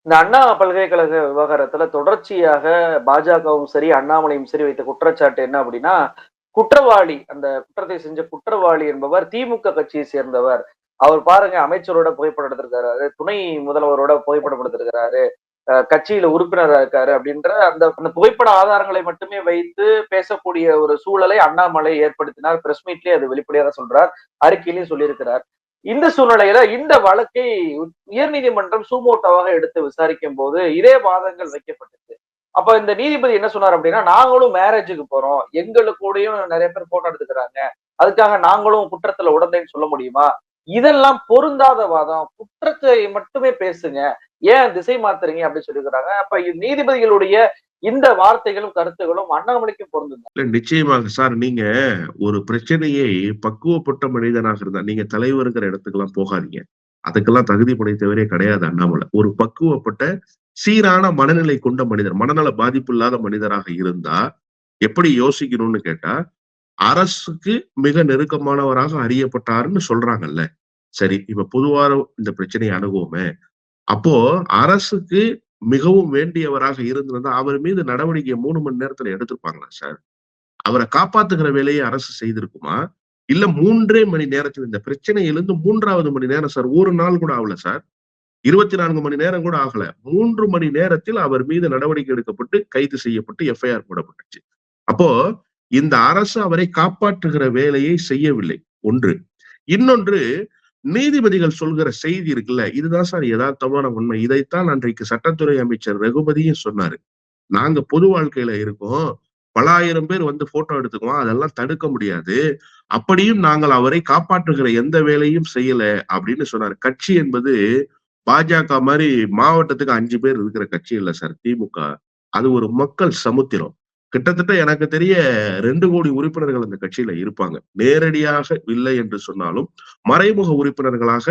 இந்த அண்ணா பல்கலைக்கழக விவகாரத்துல தொடர்ச்சியாக பாஜகவும் சரி, அண்ணாமலையும் சரி வைத்த குற்றச்சாட்டு என்ன அப்படின்னா, குற்றவாளி அந்த குற்றத்தை செஞ்ச குற்றவாளி என்பவர் திமுக கட்சியை சேர்ந்தவர். அவர் பாருங்க அமைச்சரோட புகைப்படம் எடுத்திருக்காரு, துணை முதல்வரோட புகைப்படம் எடுத்திருக்கிறாரு, கட்சியில உறுப்பினரா இருக்காரு அப்படின்ற அந்த அந்த புகைப்பட ஆதாரங்களை மட்டுமே வைத்து பேசக்கூடிய ஒரு சூழலை அண்ணாமலை ஏற்படுத்தினார். பிரஸ் மீட்லயே அது வெளிப்படையாக சொல்றார். அறிக்கையிலயும் சொல்லியிருக்கிறார். இந்த சூழ்நிலையில இந்த வழக்கை உயர்நீதிமன்றம் சூமோட்டோவாக எடுத்து விசாரிக்கும் போது இதே வாதங்கள் வைக்கப்பட்டுச்சு. அப்ப இந்த நீதிபதி என்ன சொன்னார் அப்படின்னா, நாங்களும் மேரேஜுக்கு போறோம். எங்களுக்கூடயும் நிறைய பேர் போட்டோ எடுத்துக்கிறாங்க. அதுக்காக நாங்களும் குற்றத்துல உடந்தைன்னு சொல்ல முடியுமா? இதெல்லாம் பொருந்தாத வாதம். குற்றத்தை மட்டுமே பேசுங்க. ஏன் திசை மாத்துறீங்க அப்படின்னு சொல்லியிருக்கிறாங்க. அப்ப நீதிபதிகளுடைய இந்த வார்த்தைகளும், கருத்துகளும் அண்ணாமலைக்கும் பொருந்துங்க. இல்ல நிச்சயமாக சார். நீங்க ஒரு பிரச்சனையை பக்குவப்பட்ட மனிதனாக இருந்தா, நீங்க தலைவர்ங்கிற இடத்துக்கெல்லாம் போகாதீங்க. அதுக்கெல்லாம் தகுதி படைத்தவரே கிடையாது அண்ணாமலை. ஒரு பக்குவப்பட்ட சீரான மனநிலை கொண்ட மனிதர், மனநல பாதிப்பு இல்லாத மனிதராக இருந்தா, எப்படி யோசிக்கணும்னு கேட்டா, அரசுக்கு மிக நெருக்கமானவராக அறியப்பட்டாருன்னு சொல்றாங்கல்ல. சரி, இப்ப பொதுவா இந்த பிரச்சனைய அணுகுவோமே. அப்போ அரசுக்கு மிகவும் வேண்டியவராக இருந்திருந்தா, அவர் மீது நடவடிக்கை 3 மணி நேரத்துல எடுத்திருப்பாங்களா சார்? அவர காப்பாத்துகிற வேலையை அரசு செய்திருக்குமா? இல்ல 3 மணி நேரத்துல இந்த பிரச்சனை எழுந்து 3வது மணி நேரம் சார். 1 நாள் கூட ஆகல சார். 24 மணி நேரம் கூட ஆகல. 3 மணி நேரத்தில் அவர் மீது நடவடிக்கை எடுக்கப்பட்டு, கைது செய்யப்பட்டு எஃப்ஐஆர் போடப்பட்டுச்சு. அப்போ இந்த அரசு அவரை காப்பாற்றுகிற வேலையை செய்யவில்லை. 1. இன்னொன்று, நீதிபதிகள் சொல்கிற செய்தி இருக்குல்ல, இதுதான் சார் எதார்த்தமான உண்மை. இதைத்தான் அன்றைக்கு சட்டத்துறை அமைச்சர் ரகுபதியும் சொன்னாரு. நாங்க பொது வாழ்க்கையில இருக்கோம். பல ஆயிரம் பேர் வந்து போட்டோ எடுத்துக்குவான். அதெல்லாம் தடுக்க முடியாது. அப்படியும் நாங்கள் அவரை காப்பாற்றுகிற எந்த வேலையும் செய்யல அப்படின்னு சொன்னாரு. கட்சி என்பது பாஜக மாரி மாவட்டத்துக்கு 5 பேர் இருக்கிற கட்சி இல்ல சார் திமுக. அது ஒரு மக்கள் சமுத்திரம். கிட்டத்தட்ட எனக்கு தெரிய 2,00,00,000 உறுப்பினர்கள் அந்த கட்சியில இருப்பாங்க. நேரடியாக இல்லை என்று சொன்னாலும், மறைமுக உறுப்பினர்களாக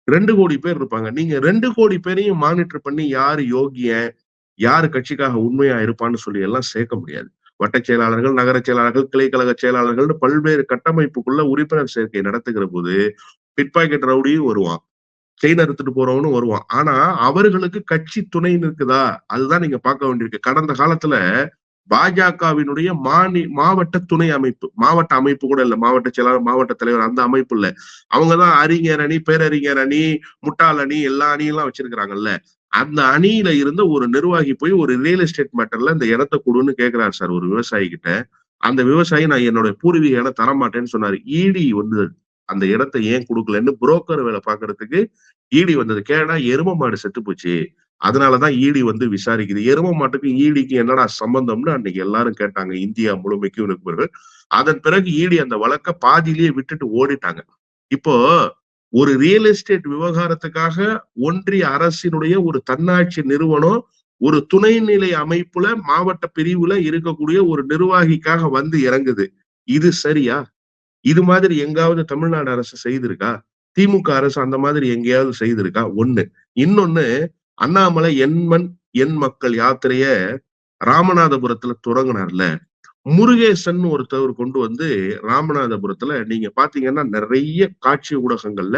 2,00,00,000 பேர் இருப்பாங்க. நீங்க 2,00,00,000 பேரையும் மானிட்டர் பண்ணி யாரு யோக்கியன், யாரு கட்சிக்காக உண்மையா இருப்பான்னு சொல்லி எல்லாம் சேர்க்க முடியாது. வட்டச் செயலாளர்கள், நகரச் செயலாளர்கள், கிளைக்கழக செயலாளர்கள்னு பல்வேறு கட்டமைப்புக்குள்ள உறுப்பினர் சேர்க்கை நடத்துகிற போது, பிட்பாக்கெட் ரவுடியும் வருவான். செயின் அறுத்துட்டு போறவனும் வருவான். ஆனா, அவர்களுக்கு கட்சி துணை நிற்குதா? அதுதான் நீங்க பார்க்க வேண்டியிருக்கு. கடந்த காலத்துல பாஜகவினுடைய மாவட்ட துணை அமைப்பு. மாவட்ட அமைப்பு கூட இல்ல. மாவட்ட செயலாளர், மாவட்ட தலைவர் அந்த அமைப்பு இல்ல. அவங்க தான் அறிஞர் அணி, பேரறிஞர் அணி, முட்டாள் அணி எல்லா அணியெல்லாம் வச்சிருக்கிறாங்கல்ல. அந்த அணியில இருந்த ஒரு நிர்வாகி போய் ஒரு ரியல் எஸ்டேட் மேட்டர்ல இந்த இடத்த குடுன்னு கேட்கிறாரு சார் ஒரு விவசாயி கிட்ட. அந்த விவசாயி நான் என்னோட பூர்வீக இடம் தரமாட்டேன்னு சொன்னாரு. ஈடி வந்து அந்த இடத்த ஏன் குடுக்கலன்னு புரோக்கர் வேலை பார்க்கறதுக்கு ஈடி வந்தது. கேட்டா எரும மாடு செத்து போச்சு. அதனாலதான் ஈடி வந்து விசாரிக்குது. எரும மாட்டுக்கும் ஈடிக்கும் என்னடா சம்பந்தம்னு அன்னைக்கு எல்லாரும் கேட்டாங்க. இந்தியா முழுமைக்கும் நிருபர்கள். அதன் பிறகு ஈடி அந்த வழக்க பாதியிலேயே விட்டுட்டு ஓடிட்டாங்க. இப்போ ஒரு ரியல் எஸ்டேட் விவகாரத்துக்காக ஒன்றிய அரசினுடைய ஒரு தன்னாட்சி நிறுவனம் ஒரு துணைநிலை அமைப்புல மாவட்ட பிரிவுல இருக்கக்கூடிய ஒரு நிர்வாகிக்காக வந்து இறங்குது. இது சரியா? இது மாதிரி எங்காவது தமிழ்நாடு அரசு செய்திருக்கா? திமுக அரசு அந்த மாதிரி எங்கேயாவது செய்திருக்கா? 1. இன்னொன்னு, அண்ணாமலை என் மண், என் மக்கள் யாத்திரைய ராமநாதபுரத்துல தொடங்குனார்ல. முருகேசன் ஒருத்தவர் கொண்டு வந்து ராமநாதபுரத்துல நீங்க பாத்தீங்கன்னா நிறைய காட்சி ஊடகங்கள்ல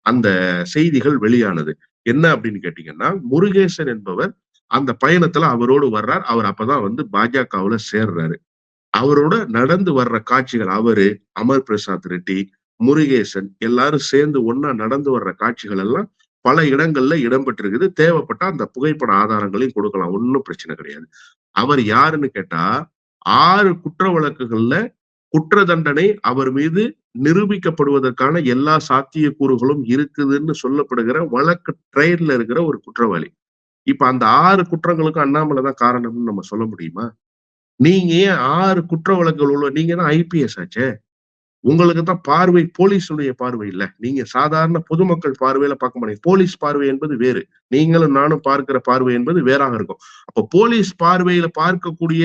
அந்த செய்திகள் வெளியானது. என்ன அப்படின்னு கேட்டீங்கன்னா, முருகேசன் என்பவர் அந்த பயணத்துல அவரோடு வர்றார். அவர் அப்பதான் வந்து பாஜகவுல சேர்றாரு. அவரோட நடந்து வர்ற காட்சிகள் அவரு, அமர் பிரசாத் ரெட்டி, முருகேசன் எல்லாரும் சேர்ந்து ஒண்ணா நடந்து வர்ற காட்சிகள் எல்லாம் பல இடங்கள்ல இடம்பெற்றிருக்குது. தேவைப்பட்டா அந்த புகைப்பட ஆதாரங்களையும் கொடுக்கலாம். ஒண்ணும் பிரச்சனை கிடையாது. அவர் யாருன்னு கேட்டா, 6 குற்ற வழக்குகள்ல குற்ற தண்டனை அவர் மீது நிரூபிக்கப்படுவதற்கான எல்லா சாத்தியக்கூறுகளும் இருக்குதுன்னு சொல்லப்படுகிற வழக்கு ட்ரையல்ல இருக்கிற ஒரு குற்றவாளி. இப்ப அந்த 6 குற்றங்களுக்கும் அண்ணாமலை தான் காரணம்னு நம்ம சொல்ல முடியுமா? நீங்க ஏன் 6 குற்ற வழக்குகள் உள்ள நீங்க தான் ஐபிஎஸ் ஆச்சே. உங்களுக்கு தான் பார்வை போலீஸுடைய பார்வை இல்ல. நீங்க சாதாரண பொதுமக்கள் பார்வையில பார்க்க மாட்டீங்க. போலீஸ் பார்வை என்பது வேறு. நீங்களும் நானும் பார்க்கிற பார்வை என்பது வேறாக இருக்கும். அப்ப போலீஸ் பார்வையில பார்க்கக்கூடிய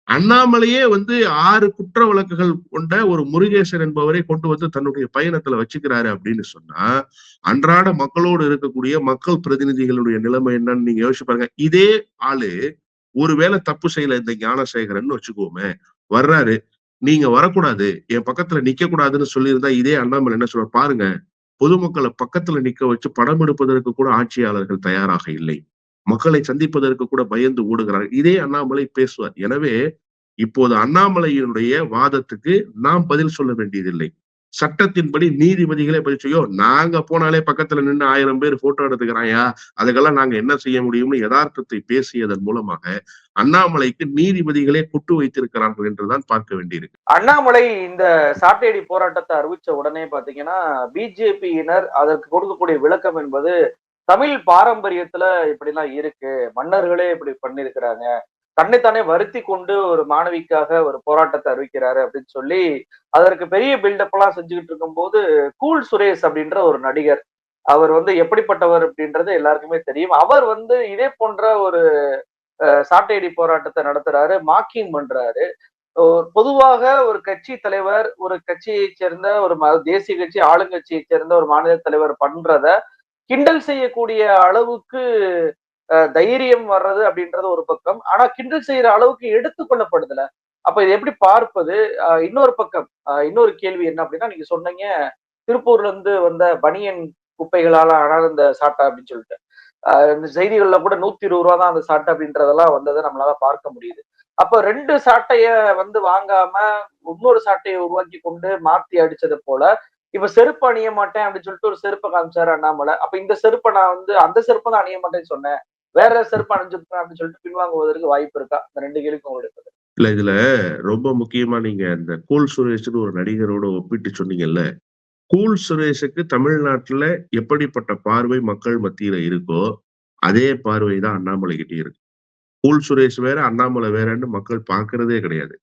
அண்ணாமலையே வந்து 6 குற்ற வழக்குகள் கொண்ட ஒரு முருகேசன் என்பவரை கொண்டு வந்து தன்னுடைய பயணத்துல வச்சுக்கிறாரு அப்படின்னு சொன்னா, அன்றாட மக்களோடு இருக்கக்கூடிய மக்கள் பிரதிநிதிகளுடைய நிலைமை என்னன்னு நீங்க யோசிச்சு பாருங்க. இதே ஆளு ஒருவேளை தப்பு செய்யல இந்த ஞானசேகரன்னு வச்சுக்கோமே, வர்றாரு. நீங்க வரக்கூடாது, என் பக்கத்துல நிக்க கூடாதுன்னு சொல்லியிருந்தா இதே அண்ணாமலை என்ன சொல்றாரு பாருங்க, பொதுமக்கள பக்கத்துல நிக்க வச்சு படம் எடுப்பதற்கு கூட ஆட்சியாளர்கள் தயாராக இல்லை. மக்களை சந்திப்பதற்கு கூட பயந்து ஓடுகிறார். இதே அண்ணாமலை பேசுவார். எனவே இப்போது அண்ணாமலையினுடைய வாதத்துக்கு நாம் பதில் சொல்ல வேண்டியதில்லை. சட்டத்தின்படி நீதிபதிகளே பதில் செய்யும். நாங்க போனாலே பக்கத்துல நின்று 1000 பேர் போட்டோ எடுத்துக்கிறாயா, அதுக்கெல்லாம் நாங்க என்ன செய்ய முடியும்னு யதார்த்தத்தை பேசியதன் மூலமாக அண்ணாமலைக்கு நீதிபதிகளே குட்டு வைத்திருக்கிறார்கள் என்றுதான் பார்க்க வேண்டியிருக்கு. அண்ணாமலை இந்த சாட்டையடி போராட்டத்தை அறிவிச்ச உடனே பாத்தீங்கன்னா பிஜேபியினர் அதற்கு கொடுக்கக்கூடிய விளக்கம் என்பது தமிழ் பாரம்பரியத்துல இப்படிலாம் இருக்கு, மன்னர்களே இப்படி பண்ணிருக்கிறாங்க, தன்னைத்தானே வருத்தி கொண்டு ஒரு மாணவிக்காக ஒரு போராட்டத்தை அறிவிக்கிறாரு அப்படின்னு சொல்லி அதற்கு பெரிய பில்டப் எல்லாம் செஞ்சுக்கிட்டு இருக்கும்போது கூல் சுரேஷ் அப்படின்ற ஒரு நடிகர், அவர் எப்படிப்பட்டவர் அப்படின்றது எல்லாருக்குமே தெரியும். அவர் இதே போன்ற ஒரு சாட்டையடி போராட்டத்தை நடத்துறாரு, மாக்கிங் பண்றாரு. பொதுவாக ஒரு கட்சி தலைவர், ஒரு கட்சியை சேர்ந்த ஒரு தேசிய கட்சி ஆளுங்கட்சியை சேர்ந்த ஒரு மாநில தலைவர் பண்றத கிண்டல் செய்யக்கூடிய அளவுக்கு தைரியம் வர்றது அப்படின்றது ஒரு பக்கம். ஆனா கிண்டல் செய்யற அளவுக்கு எடுத்துக்கொள்ளப்படுதுல. அப்ப இதை எப்படி பார்ப்பது? இன்னொரு பக்கம் இன்னொரு கேள்வி என்ன அப்படின்னா, நீங்க சொன்னீங்க திருப்பூர்ல இருந்து வந்த பனியன் குப்பைகளால ஆனாலும் இந்த சாட்டை அப்படின்னு சொல்லிட்டு. இந்த செய்திகள்ல கூட 120 ரூபா தான் அந்த சாட்டை அப்படின்றதெல்லாம் வந்ததை நம்மளால பார்க்க முடியுது. அப்ப 2 சாட்டைய வாங்காம இன்னொரு சாட்டையை உருவாக்கி கொண்டு மாத்தி அடிச்சது போல இப்ப செருப்பு அணிய மாட்டேன் அப்படின்னு சொல்லிட்டு ஒரு செருப்பை காமிச்சாரு அண்ணாமலை. அப்ப இந்த செருப்பை நான் அந்த செருப்பை தான் அணிய மாட்டேன்னு சொன்னேன், வேற செருப்பு அணிஞ்சிருக்கேன் அப்படின்னு சொல்லிட்டு பின்வாங்குவதற்கு வாய்ப்பு இருக்கா? இந்த 2 கேள்விக்கும் உங்களுக்கு. இல்ல இதுல ரொம்ப முக்கியமா நீங்க இந்த கூல் சுரேஷ்னு ஒரு நடிகரோட ஒப்பிட்டு சொன்னீங்கல்ல, கூல் சுரேஷுக்கு தமிழ்நாட்டுல எப்படிப்பட்ட பார்வை மக்கள் மத்தியில இருக்கோ அதே பார்வை தான் அண்ணாமலை கிட்ட இருக்கு. கூல் சுரேஷ் வேற, அண்ணாமலை வேறன்னு மக்கள் பாக்குறதே கிடையாது.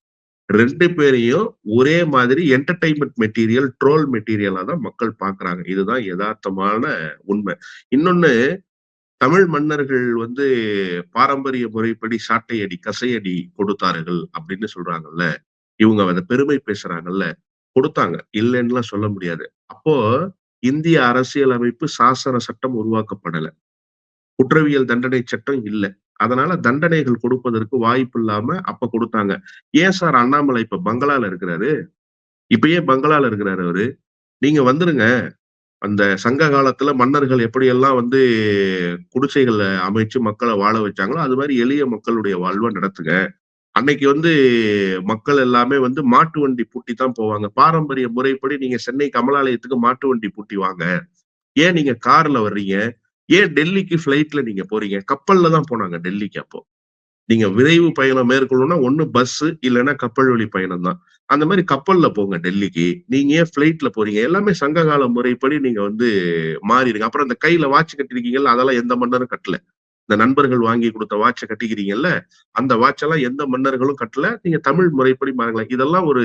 2 பேரையும் ஒரே மாதிரி என்டர்டைன்மெண்ட் மெட்டீரியல், ட்ரோல் மெட்டீரியலா தான் மக்கள் பாக்குறாங்க. இதுதான் யதார்த்தமான உண்மை. இன்னொன்னு, தமிழ் மன்னர்கள் பாரம்பரிய முறைப்படி சாட்டையடி, கசையடி கொடுத்தார்கள் அப்படின்னு சொல்றாங்கல்ல. இவங்க அத பெருமை பேசுறாங்கல்ல. கொடுத்தாங்க. இல்லைன்னுலாம் சொல்ல முடியாது. அப்போ இந்திய அரசியல் அமைப்பு சாசன சட்டம் உருவாக்கப்படல. குற்றவியல் தண்டனை சட்டம் இல்ல. அதனால தண்டனைகள் கொடுப்பதற்கு வாய்ப்பு இல்லாம அப்ப கொடுத்தாங்க. ஏன் சார் அண்ணாமலை இப்ப பங்களால இருக்கிறாரு? இப்ப ஏன் பங்களால இருக்கிறாரு அவரு? நீங்க வந்துருங்க. அந்த சங்க காலத்துல மன்னர்கள் எப்படியெல்லாம் குடிசைகள்ல அமைச்சு மக்கள வாழ வச்சாங்களோ, அது மாரி எளிய மக்களுடைய வாழ்வ நடத்துங்க. அன்னைக்கு மக்கள் எல்லாமே மாட்டு வண்டி பூட்டி தான் போவாங்க. பாரம்பரிய முறைப்படி நீங்க சென்னை கமலாலயத்துக்கு மாட்டு வண்டி பூட்டி வாங்க. ஏன் நீங்க கார்ல வர்றீங்க? ஏன் டெல்லிக்கு ஃபிளைட்ல நீங்க போறீங்க? கப்பல்ல தான் போனாங்க டெல்லிக்கு அப்போ. நீங்க விரைவு பயணம் மேற்கொள்ளணும்னா ஒண்ணு பஸ் இல்லைன்னா கப்பல் வழி பயணம் தான். அந்த மாதிரி கப்பல்ல போங்க டெல்லிக்கு. நீங்க ஏன் ஃபிளைட்ல போறீங்க? எல்லாமே சங்ககால முறைப்படி நீங்க மாறிடுங்க. அப்புறம் இந்த கையில வாட்ச் கட்டிருக்கீங்கல்ல, அதெல்லாம் எந்த மன்னரும் கட்டல. இந்த நண்பர்கள் வாங்கி கொடுத்த வாட்சை கட்டிக்கிறீங்கல்ல, அந்த வாட்ச் எல்லாம் எந்த மன்னர்களும் கட்டல. நீங்க தமிழ் முறைப்படி மாறுங்களேன். இதெல்லாம் ஒரு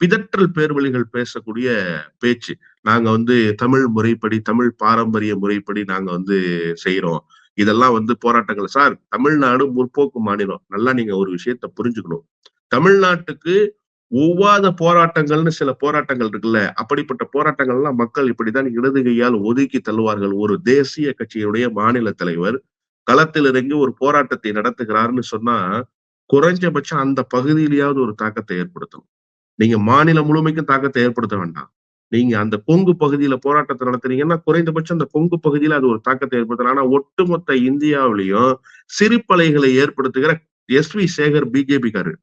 பிதற்றல் பேர்வழிகள் பேசக்கூடிய பேச்சு. நாங்க தமிழ் முறைப்படி, தமிழ் பாரம்பரிய முறைப்படி நாங்க செய்யறோம். இதெல்லாம் போராட்டங்கள். சார், தமிழ்நாடு முற்போக்கு மாநிலம். நல்லா நீங்க ஒரு விஷயத்த புரிஞ்சுக்கணும். தமிழ்நாட்டுக்கு ஒவ்வாத போராட்டங்கள்னு சில போராட்டங்கள் இருக்குல்ல, அப்படிப்பட்ட போராட்டங்கள் எல்லாம் மக்கள் இப்படித்தான் இடது கையால் ஒதுக்கி தள்ளுவார்கள். ஒரு தேசிய கட்சியினுடைய மாநில தலைவர் களத்தில் இறங்கி ஒரு போராட்டத்தை நடத்துகிறாருன்னு சொன்னா, குறைஞ்சபட்சம் அந்த பகுதியிலேயாவது ஒரு தாக்கத்தை ஏற்படுத்தணும். நீங்க மாநிலம் முழுமைக்கும் தாக்கத்தை ஏற்படுத்த வேண்டாம். நீங்க அந்த கொங்கு பகுதியில போராட்டத்தை நடத்துறீங்கன்னா, குறைந்தபட்சம் அந்த கொங்கு பகுதியில அது ஒரு தாக்கத்தை ஏற்படுத்தலாம். ஆனா ஒட்டுமொத்த இந்தியாவிலையும் சிரிப்பலைகளை ஏற்படுத்துகிற எஸ்.வி. சேகர் பிஜேபிக்காரரு.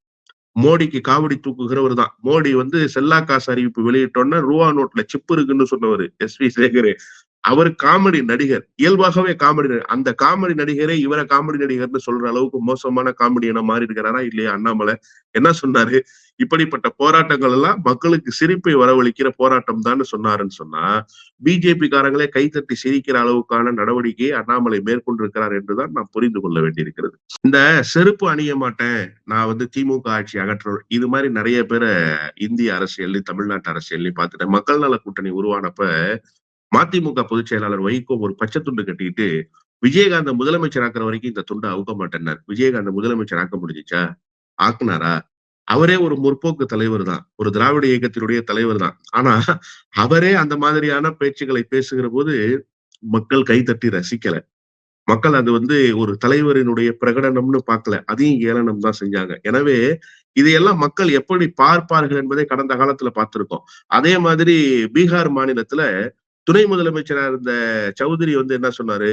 மோடிக்கு காவடி தூக்குகிறவர் தான். மோடி செல்லா காசு அறிவிப்பு வெளியிட்டோன்னா ரூபா நோட்ல சிப்பு இருக்குன்னு சொன்னவர் எஸ்.வி. சேகர். அவர் காமெடி நடிகர். இயல்பாகவே காமெடி நடிகர். அந்த காமெடி நடிகரே இவரை காமெடி நடிகர்னு சொல்ற அளவுக்கு மோசமான காமெடியனா மாறி இருக்கிறாரா இல்லையா அண்ணாமலை? என்ன சொன்னாரு? இப்படிப்பட்ட போராட்டங்கள் எல்லாம் மக்களுக்கு சிரிப்பை வரவழைக்கிற போராட்டம் தான் சொன்னாருன்னு சொன்னா, பிஜேபி காரங்களே கைத்தட்டி சிரிக்கிற அளவுக்கான நடவடிக்கையை அண்ணாமலை மேற்கொண்டிருக்கிறார் என்றுதான் நாம் புரிந்து கொள்ள வேண்டியிருக்கிறது. இந்த செருப்பு அணிய மாட்டேன், நான் திமுக ஆட்சி அகற்ற, இது மாதிரி நிறைய பேரை இந்திய அரசியல்லையும் தமிழ்நாட்டு அரசியல்லையும் பார்த்துட்டேன். மக்கள் நல கூட்டணி உருவானப்ப மதிமுக பொதுச் செயலாளர் வைகோ ஒரு பச்சை துண்டு கட்டிக்கிட்டு விஜயகாந்த முதலமைச்சர் ஆக்குற வரைக்கும் இந்த துண்டை அவுக்க மாட்டேன்னார். விஜயகாந்த முதலமைச்சர் ஆக்க முடிஞ்சுச்சா? ஆக்குனாரா? அவரே ஒரு முற்போக்கு தலைவர் தான், ஒரு திராவிட இயக்கத்தினுடைய தலைவர் தான். ஆனா அவரே அந்த மாதிரியான பேச்சுக்களை பேசுகிற போது மக்கள் கைத்தட்டி ரசிக்கல. மக்கள் அது ஒரு தலைவரினுடைய பிரகடனம்னு பார்க்கல, அதையும் ஏளனம் தான் செஞ்சாங்க. எனவே இதையெல்லாம் மக்கள் எப்படி பார்ப்பார்கள் என்பதை கடந்த காலத்துல பார்த்திருக்கோம். அதே மாதிரி பீகார் மாநிலத்துல துணை முதலமைச்சரா இருந்த சௌத்ரி என்ன சொன்னாரு?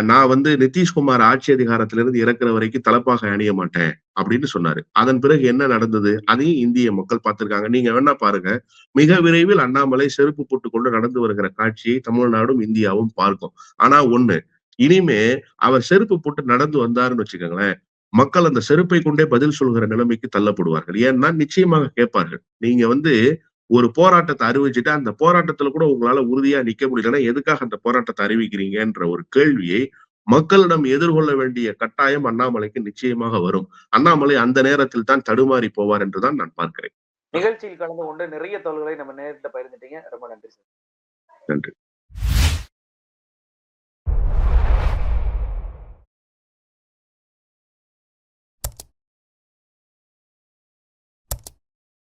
நான் வந்து நிதிஷ்குமார் ஆட்சி அதிகாரத்திலிருந்து இறக்குற வரைக்கும் தலப்பாக அணிய மாட்டேன் அப்படின்னு சொன்னாரு. அதன் பிறகு என்ன நடந்தது? அதையும் இந்திய மக்கள் பார்த்திருக்காங்க. நீங்க வேணா பாருங்க. மிக விரைவில் அண்ணாமலை செருப்பு போட்டுக் கொண்டு நடந்து வருகிற காட்சியை தமிழ்நாடும், இந்தியாவும் பார்க்கும். ஆனா ஒண்ணு, இனிமே அவர் செருப்பு போட்டு நடந்து வந்தாருன்னு வச்சுக்கோங்களேன், மக்கள் அந்த செருப்பை கொண்டே பதில் சொல்கிற நிலைமைக்கு தள்ளப்படுவார்கள். ஏன்னா நிச்சயமாக கேட்பார்கள். நீங்க வந்து ஒரு போராட்டத்த அறிவிச்சுட்டு, அந்த போராட்டத்துல கூட உங்களால உறுதியா நிக்க முடியலன்னா, எதுக்காக அந்த போராட்டத்த அறிவிக்கிறீங்கன்ற ஒரு கேள்வியை மக்களிடம் எதிர்கொள்ள வேண்டிய கட்டாயம் அண்ணாமலைக்கு நிச்சயமாக வரும். அண்ணாமலை அந்த நேரத்தில் தான் தடுமாறி போவார் என்று தான் நான் பார்க்கிறேன். நிகழ்ச்சியில் கலந்து கொண்டு நிறைய தகவல்களை நம்ம நேர்ல பகிர்ந்துட்டீங்க. ரொம்ப நன்றி சார். நன்றி.